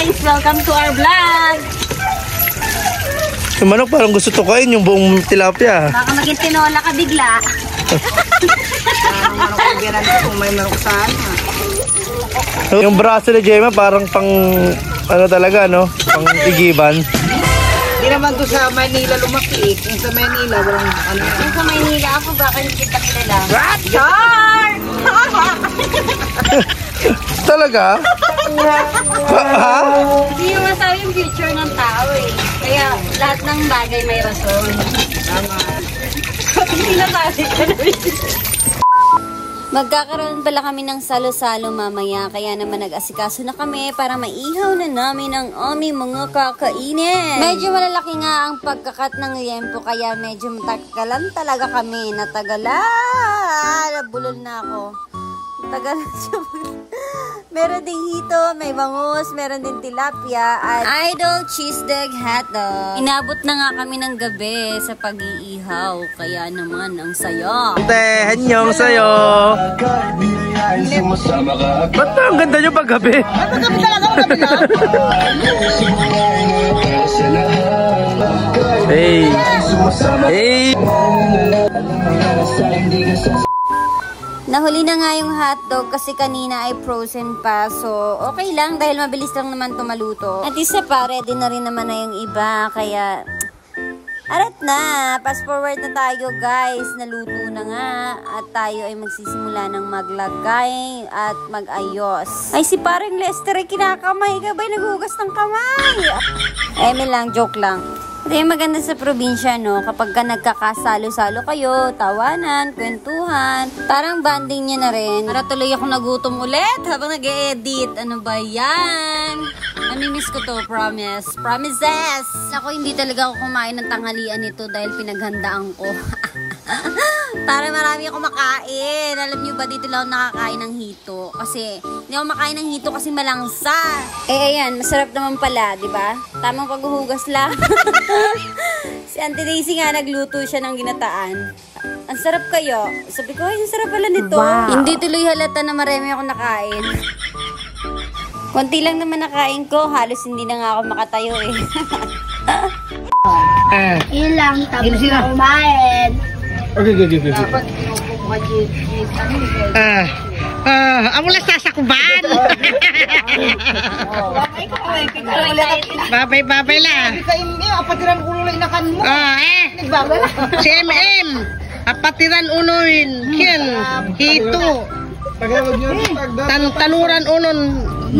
guys! Welcome to our vlog! Yung manok parang gusto tukain yung buong tilapia. Baka maging tinola ka bigla. Kung may manok saan. Yung braso ni Gemma parang pang ano talaga no? Pang igiban. Hindi naman to sa Manila lumaki. Kung sa Manila walang ano. Kung sa Maynila ako, baka hindi kita kilala. Char! Talaga? Ha? Hindi yung masabi yung future ng tao eh. Kaya lahat ng bagay may rason. Tama. Hindi na sabi ka na Magkakaroon pala kami ng salo-salo mamaya, kaya naman nag-asikaso na kami para maihaw na namin ang aming mga kakainin. Medyo malalaki nga ang pagkakat ng liempo, kaya medyo matagalan talaga kami. Natagalan! Bulol na ako. Natagalan siya. Meron ding hito, may bangus, meron din tilapia, at idol cheese dog hotdog. Inabot na nga kami ng gabi sa pag-iihaw, kaya naman ang saya. Hanyong sayo. Ba't na ang ganda nyo paggabi? Paggabi talaga, paggabi na. Hey! Hey! Nahuli na nga yung hotdog kasi kanina ay frozen pa. So, okay lang dahil mabilis lang naman ito maluto. At isa pa, ready na rin naman na yung iba. Kaya, arat na. Fast forward na tayo guys. Naluto na nga. At tayo ay magsisimula ng maglagay at mag-ayos. Ay, si parang Lester ay kinakamay ka ba'y naghugas ng kamay? Eme lang, joke lang. Ito yung maganda sa probinsya, no? Kapag ka nagkakasalo-salo kayo, tawanan, kwentuhan, parang banding niya na rin. Para tuloy ako nagutom ulit habang nag-e-edit. Ano ba yan? Namimiss ko to, promise. Promises! Ako, hindi talaga ako kumain ng tanghalian nito dahil pinaghandaan ko. Para marami ako makain. Alam niyo ba, dito lang ako nakakain ng hito. Kasi, hindi ako makain ng hito kasi malangsa. Ayan, masarap naman pala, di ba? Tamang paghuhugas lang. Si Auntie Daisy nga, nagluto siya ng ginataan. Ang sarap kayo. Sabi ko, ay, ang sarap pala nito. Wow. Hindi tuloy halata na marami ako nakain. Konti lang naman nakain ko. Halos hindi na nga ako makatayo eh. Yun lang, tapos na kumain. Okay. Amula sasakuban. Babay lang. Apatiran ulo lang inakan mo. Si MM. Apatiran uloin. Ken. Hito. Tanuran unon.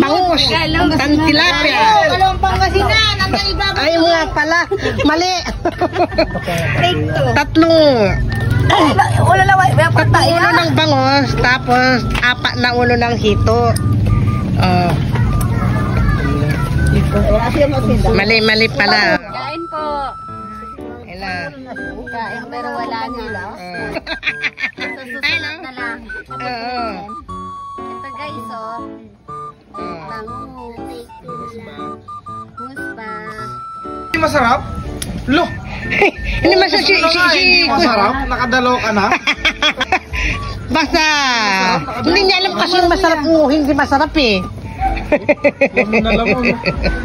Bangus. Tan tilapia. Kalong Pangasinan. Ay nga pala. Mali. Tatlo. Ulo ng bangus, tapos 4 na ulo ng hito. Mali pala. Kain po. Kain pero wala na. Sa susunod na lang. Ito guys, oh. Bangus. Musba. Hindi masarap? Lo! Hindi masarap. Hindi masarap? Nakadalaw ka na? Basta, hindi niya alam kasi yung masarap o hindi masarap eh.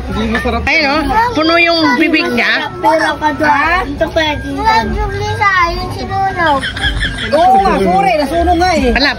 Hindi masarap. Ayun, puno yung bibig niya. Pero ka doon. Ito pwede. Nag-jugli sa ayun sinunog. Oo nga, sorry, nasunog nga eh. Alam.